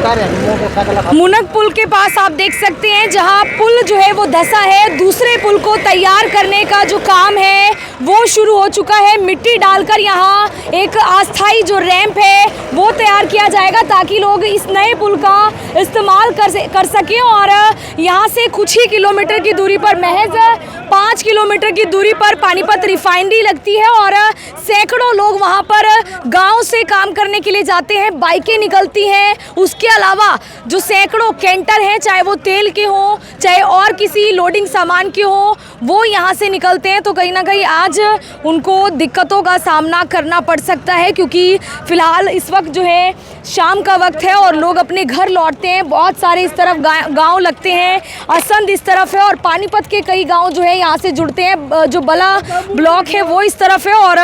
मुनक पुल के पास आप देख सकते हैं जहां पुल जो है वो धंसा है, दूसरे पुल को तैयार करने का जो काम है वो शुरू हो चुका है। मिट्टी डालकर यहाँ एक अस्थाई जो रैंप है वो तैयार किया जाएगा ताकि लोग इस नए पुल का इस्तेमाल कर सकें। और यहाँ से कुछ ही किलोमीटर की दूरी पर, महज 5 किलोमीटर की दूरी पर पानीपत रिफाइनरी लगती है और सैकड़ों लोग वहाँ पर गांव से काम करने के लिए जाते हैं, बाइकें निकलती हैं। उसके अलावा जो सैकड़ों कैंटर हैं, चाहे वो तेल के हों चाहे और किसी लोडिंग सामान के हों, वो यहाँ से निकलते हैं। तो कहीं ना कहीं आज उनको दिक्कतों का सामना करना पड़ सकता है क्योंकि फ़िलहाल इस वक्त जो है शाम का वक्त है और लोग अपने घर लौटते हैं। बहुत सारे इस तरफ गांव लगते हैं, असंध इस तरफ है और पानीपत के कई गांव जो है यहाँ से जुड़ते हैं। जो बला ब्लॉक है वो इस तरफ है और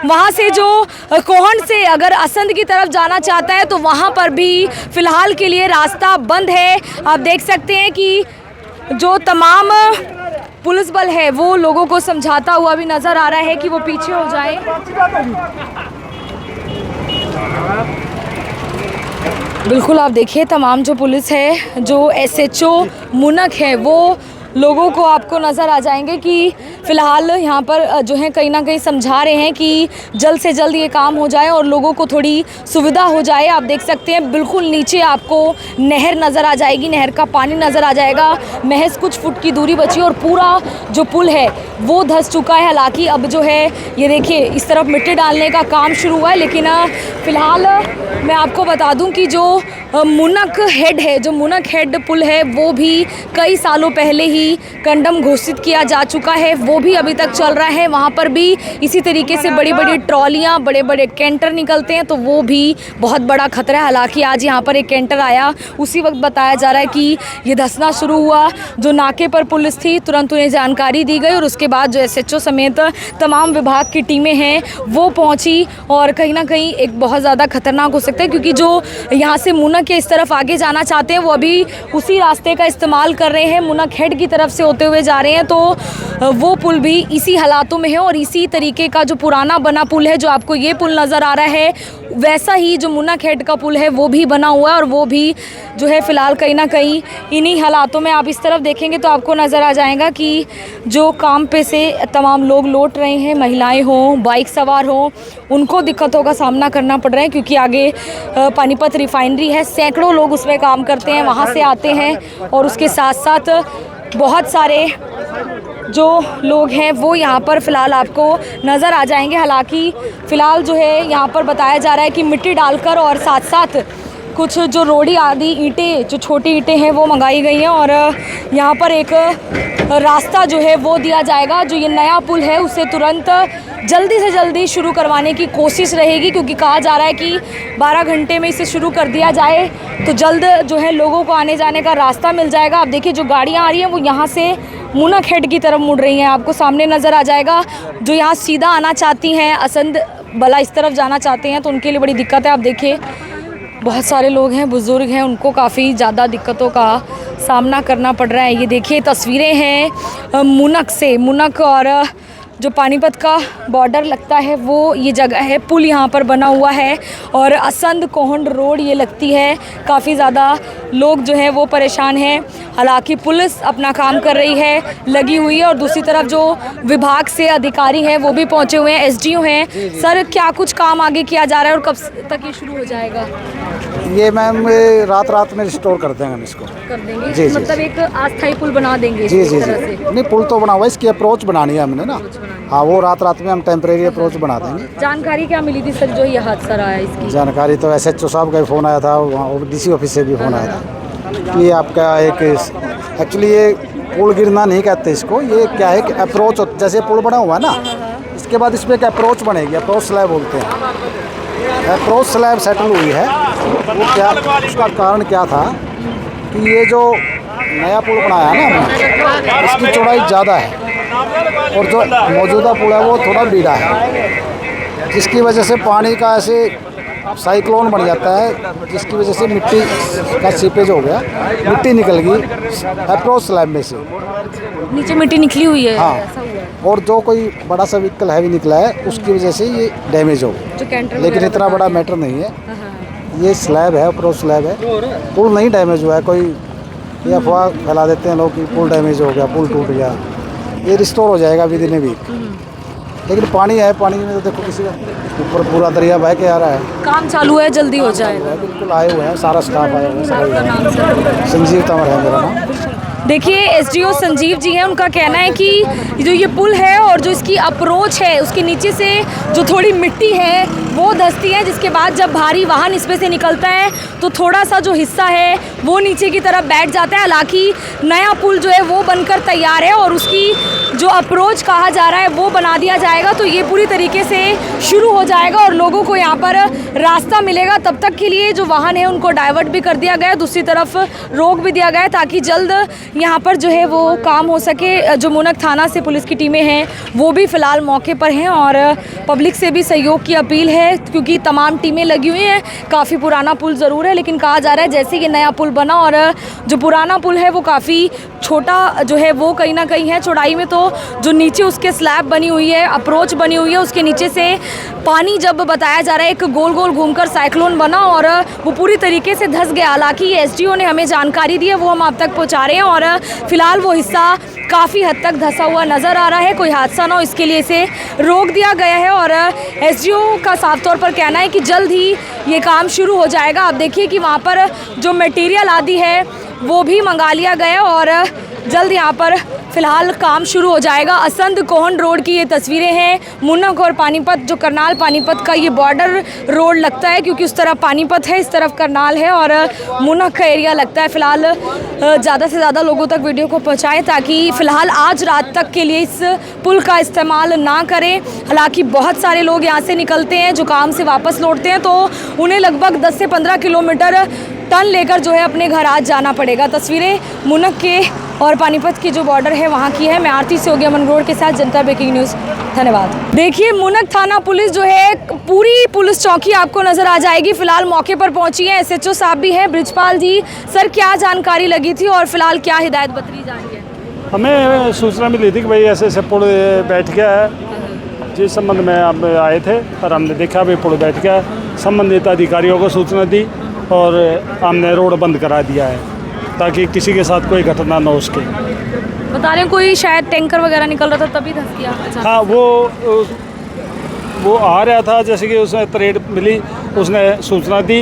वहाँ से जो कोहंड से अगर असंध की तरफ जाना चाहता है तो वहाँ पर भी फ़िलहाल के लिए रास्ता बंद है। आप देख सकते हैं कि जो तमाम पुलिस बल है वो लोगों को समझाता हुआ भी नज़र आ रहा है कि वो पीछे हो जाए। बिल्कुल आप देखिए तमाम जो पुलिस है, जो एसएचओ मुनक है, वो लोगों को आपको नज़र आ जाएंगे कि फ़िलहाल यहाँ पर जो है कहीं ना कहीं समझा रहे हैं कि जल्द से जल्द ये काम हो जाए और लोगों को थोड़ी सुविधा हो जाए। आप देख सकते हैं बिल्कुल नीचे आपको नहर नज़र आ जाएगी, नहर का पानी नज़र आ जाएगा। महज कुछ फुट की दूरी बची और पूरा जो पुल है वो धंस चुका है। हालांकि अब जो है ये देखिए इस तरफ मिट्टी डालने का काम शुरू हुआ है, लेकिन फ़िलहाल मैं आपको बता दूं कि जो मुनक हेड है, जो मुनक हेड पुल है वो भी कई सालों पहले ही कंडम घोषित किया जा चुका है, वो भी अभी तक चल रहा है। वहाँ पर भी इसी तरीके से बड़ी बड़ी ट्रॉलियाँ, बड़े बड़े कैंटर निकलते हैं, तो वो भी बहुत बड़ा खतरा है। हालांकि आज यहाँ पर एक कैंटर आया, उसी वक्त बताया जा रहा है कि ये धंसना शुरू हुआ। जो नाके पर पुलिस थी तुरंत उन्हें जानकारी दी गई और उसके बाद जो एसएचओ समेत तमाम विभाग की टीमें हैं वो पहुँची और कहीं ना कहीं एक बहुत ज़्यादा खतरनाक हो सकता है क्योंकि जो यहाँ से मुनक के इस तरफ आगे जाना चाहते हैं वो अभी उसी रास्ते का इस्तेमाल कर रहे हैं, मुनक हेड की तरफ से होते हुए जा रहे हैं। तो वो पुल भी इसी हालातों में है और इसी तरीके का जो पुराना बना पुल है, जो आपको ये पुल नज़र आ रहा है, वैसा ही जो मुनक हेड का पुल है वो भी बना हुआ है और वो भी जो है फ़िलहाल कहीं ना कहीं इन्हीं हालातों में। आप इस तरफ देखेंगे तो आपको नज़र आ जाएगा कि जो काम पे से तमाम लोग लौट रहे हैं, महिलाएं हों, बाइक सवार हों, उनको दिक्कतों का सामना करना पड़ रहा है क्योंकि आगे पानीपत रिफाइनरी है, सैकड़ों लोग उसमें काम करते हैं, वहाँ से आते हैं और उसके साथ साथ बहुत सारे जो लोग हैं वो यहाँ पर फ़िलहाल आपको नज़र आ जाएंगे। हालांकि फ़िलहाल जो है यहाँ पर बताया जा रहा है कि मिट्टी डालकर और साथ साथ कुछ जो रोड़ी आदि ईंटें, जो छोटी ईंटें हैं वो मंगाई गई हैं और यहाँ पर एक रास्ता जो है वो दिया जाएगा। जो ये नया पुल है उसे तुरंत जल्दी से जल्दी शुरू करवाने की कोशिश रहेगी क्योंकि कहा जा रहा है कि 12 घंटे में इसे शुरू कर दिया जाए तो जल्द जो है लोगों को आने जाने का रास्ता मिल जाएगा। आप देखिए जो गाड़ियाँ आ रही हैं वो यहाँ से मुनक हेड की तरफ मुड़ रही हैं, आपको सामने नज़र आ जाएगा। जो यहाँ सीधा आना चाहती हैं, असंध बला इस तरफ जाना चाहते हैं तो उनके लिए बड़ी दिक्कत है। आप देखिए बहुत सारे लोग हैं, बुज़ुर्ग हैं, उनको काफ़ी ज़्यादा दिक्कतों का सामना करना पड़ रहा है। ये देखिए तस्वीरें हैं मुनक से, मुनक और जो पानीपत का बॉर्डर लगता है वो ये जगह है, पुल यहाँ पर बना हुआ है और असंध कोहंड रोड ये लगती है। काफ़ी ज़्यादा लोग जो है वो परेशान हैं। हालांकि पुलिस अपना काम कर रही है, लगी हुई है और दूसरी तरफ जो विभाग से अधिकारी हैं वो भी पहुँचे हुए हैं, एसडीओ हैं। सर क्या कुछ काम आगे किया जा रहा है और कब तक ये शुरू हो जाएगा? ये मैम रात में रिस्टोर कर देंगे हम इसको। कर देंगे जी, मतलब एक अस्थायी पुल बना देंगे? जी जी जी, नहीं पुल तो बना हुआ है, इसकी अप्रोच बनानी है हमने ना। हाँ वो रात में हम टेम्परेरी अप्रोच बना देंगे। जानकारी क्या मिली थी सर जो ये हादसा रहा है इसकी? जानकारी तो एसएचओ साहब का फ़ोन आया था, वहाँ डीसी ऑफिस से भी फ़ोन आया था कि आपका एक एक्चुअली ये पुल गिरना नहीं कहते इसको, ये क्या है कि अप्रोच, जैसे पुल बना हुआ है ना इसके बाद इसमें एक अप्रोच बनेगी, अप्रोच स्लैब बोलते हैं। अप्रोच स्लैब सेटल हुई है, वो क्या उसका कारण क्या था कि ये जो नया पुल बनाया है ना हमने, इसकी चौड़ाई ज़्यादा है और जो मौजूदा पुल है वो थोड़ा बीड़ा है, जिसकी वजह से पानी का ऐसे साइक्लोन बन जाता है, जिसकी वजह से मिट्टी का सीपेज हो गया, मिट्टी निकल गई अप्रोच स्लैब में से, नीचे मिट्टी निकली हुई है। हाँ, और जो कोई बड़ा सा व्हीकल हैवी निकला है उसकी वजह से ये डैमेज हो गया, लेकिन इतना बड़ा मैटर नहीं है। ये स्लैब है, अप्रोच स्लैब है, पुल नहीं डैमेज हुआ है। कोई ये अफवाह फैला देते हैं लोग कि पुल डैमेज हो गया, पुल टूट गया। ये रिस्टोर हो जाएगा विद इन ए वीक। लेकिन पानी है, पानी में तो देखो किसी का ऊपर पूरा दरिया बह के आ रहा है। काम चालू है, जल्दी हो जाएगा। बिल्कुल आए हुए हैं, सारा स्टाफ आया हुआ है, सारा। संजीव तंवर है मेरा नाम। देखिए एसडीओ संजीव जी हैं, उनका कहना है कि जो ये पुल है और जो इसकी अप्रोच है उसके नीचे से जो थोड़ी मिट्टी है वो धंसती है, जिसके बाद जब भारी वाहन इसमें से निकलता है तो थोड़ा सा जो हिस्सा है वो नीचे की तरफ बैठ जाता है। हालांकि नया पुल जो है वो बनकर तैयार है और उसकी जो अप्रोच कहा जा रहा है वो बना दिया जाएगा, तो ये पूरी तरीके से शुरू हो जाएगा और लोगों को यहाँ पर रास्ता मिलेगा। तब तक के लिए जो वाहन है उनको डाइवर्ट भी कर दिया गया है, दूसरी तरफ रोक भी दिया गया है ताकि जल्द यहाँ पर जो है वो काम हो सके। जो मुनक थाना से पुलिस की टीमें हैं वो भी फ़िलहाल मौके पर हैं और पब्लिक से भी सहयोग की अपील है, क्योंकि तमाम टीमें लगी हुई हैं। काफ़ी पुराना पुल ज़रूर है, लेकिन कहा जा रहा है जैसे ये नया पुल बना और जो पुराना पुल है वो काफ़ी छोटा जो है वो कहीं ना कहीं है चौड़ाई में, तो जो नीचे उसके स्लैब बनी हुई है, अप्रोच बनी हुई है, उसके नीचे से पानी जब बताया जा रहा है एक गोल गोल घूमकर साइक्लोन बना और वो पूरी तरीके से धंस गया। हालांकि एसडीओ ने हमें जानकारी दी है, वो हम आप तक पहुंचा रहे हैं और फिलहाल वो हिस्सा काफ़ी हद तक धंसा हुआ नज़र आ रहा है। कोई हादसा ना हो इसके लिए इसे रोक दिया गया है और एसडीओ का साफ तौर पर कहना है कि जल्द ही ये काम शुरू हो जाएगा। आप देखिए कि वहाँ पर जो मटेरियल आदि है वो भी मंगा लिया गया और जल्द यहाँ पर फ़िलहाल काम शुरू हो जाएगा। असंध कोहन रोड की ये तस्वीरें हैं। मुनक और पानीपत, जो करनाल पानीपत का ये बॉर्डर रोड लगता है, क्योंकि उस तरफ पानीपत है, इस तरफ करनाल है और मुनक का एरिया लगता है। फ़िलहाल ज़्यादा से ज़्यादा लोगों तक वीडियो को पहुँचाएँ ताकि फ़िलहाल आज रात तक के लिए इस पुल का इस्तेमाल ना करें। हालांकि बहुत सारे लोग यहाँ से निकलते हैं जो काम से वापस लौटते हैं, तो उन्हें लगभग 10 से 15 किलोमीटर टन लेकर जो है अपने घर आज जाना पड़ेगा। तस्वीरें मुनक के और पानीपत की जो बॉर्डर है वहाँ की है। मैं आरती से होगी अमन रोड के साथ, जनता ब्रेकिंग न्यूज़। धन्यवाद। देखिए मुनक थाना पुलिस जो है पूरी पुलिस चौकी आपको नज़र आ जाएगी। फिलहाल मौके पर पहुंची है एसएचओ साहब भी हैं, ब्रिजपाल जी। सर क्या जानकारी लगी थी और फिलहाल क्या हिदायत बतरी जा रही है? हमें सूचना मिली थी कि भाई ऐसे पुल बैठ गया है, जिस संबंध में हम आए थे और हमने देखा भाई पुल बैठ गया है। संबंधित अधिकारियों को सूचना दी और हमने रोड बंद करा दिया है ताकि किसी के साथ कोई घटना न हो उसके। बता रहे हैं कोई शायद टैंकर वगैरह निकल रहा था तभी धंस गया। हाँ, वो आ रहा था, जैसे कि उसने तरेड़ मिली, उसने सूचना दी।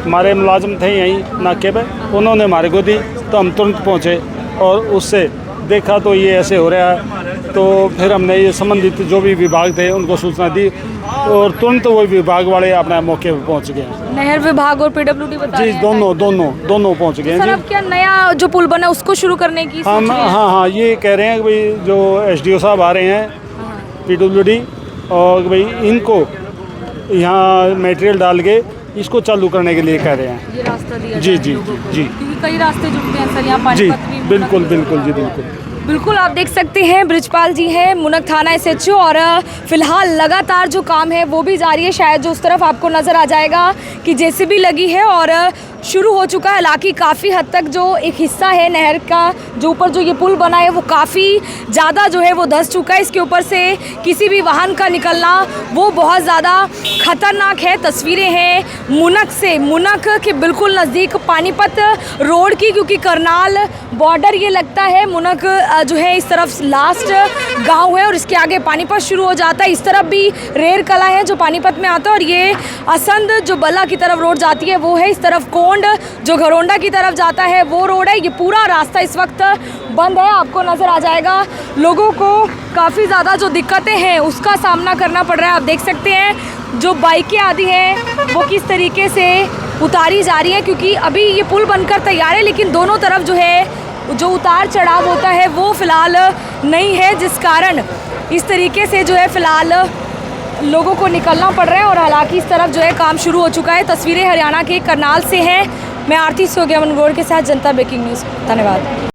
हमारे मुलाजिम थे यहीं नाके पे, उन्होंने हमारे को दी तो हम तुरंत पहुँचे और उससे देखा तो ये ऐसे हो रहा है। तो फिर हमने ये संबंधित जो भी विभाग थे उनको सूचना दी और तुरंत वो विभाग वाले अपने मौके पर पहुंच गए। नहर विभाग और पीडब्ल्यूडी बता रहे जी, हैं दोनों पहुंच गए सर। जी। अब क्या नया जो पुल बना उसको शुरू करने की हम हाँ ये कह रहे हैं कि भाई जो एसडीओ साहब आ रहे हैं पीडब्ल्यूडी, और भाई इनको यहाँ मटेरियल डाल के इसको चालू करने के लिए कह रहे हैं। ये रास्ता दिया जी जाए जी लोगों को। जी क्योंकि कई रास्ते जुड़ते हैं सर यहाँ जी, पानीपत भी। बिल्कुल बिल्कुल जी, बिल्कुल बिल्कुल आप देख सकते हैं ब्रिजपाल जी हैं मुनक थाना एसएचओ और फिलहाल लगातार जो काम है वो भी जारी है। शायद जो उस तरफ आपको नज़र आ जाएगा कि जेसीबी लगी है और शुरू हो चुका है। हालांकि काफ़ी हद तक जो एक हिस्सा है नहर का, जो ऊपर जो ये पुल बना है वो काफ़ी ज़्यादा जो है वो धंस चुका है। इसके ऊपर से किसी भी वाहन का निकलना वो बहुत ज़्यादा ख़तरनाक है। तस्वीरें हैं मुनक से, मुनक के बिल्कुल नज़दीक पानीपत रोड की, क्योंकि करनाल बॉर्डर ये लगता है। मुनक जो है इस तरफ लास्ट गांव है और इसके आगे पानीपत शुरू हो जाता है। इस तरफ भी रेर कला है जो पानीपत में आता है और ये असंध जो बला की तरफ रोड जाती है वो है। इस तरफ कोंड जो घरोंडा की तरफ जाता है वो रोड है। ये पूरा रास्ता इस वक्त बंद है, आपको नज़र आ जाएगा। लोगों को काफ़ी ज़्यादा जो दिक्कतें हैं उसका सामना करना पड़ रहा है। आप देख सकते हैं जो बाइकें आदि हैं वो किस तरीके से उतारी जा रही हैं, क्योंकि अभी ये पुल बनकर तैयार है लेकिन दोनों तरफ जो है जो उतार चढ़ाव होता है वो फ़िलहाल नहीं है, जिस कारण इस तरीके से जो है फ़िलहाल लोगों को निकलना पड़ रहा है। और हालांकि इस तरफ जो है काम शुरू हो चुका है। तस्वीरें हरियाणा के करनाल से हैं। मैं आरती से होगी अमन रोड के साथ, जनता ब्रेकिंग न्यूज़। धन्यवाद।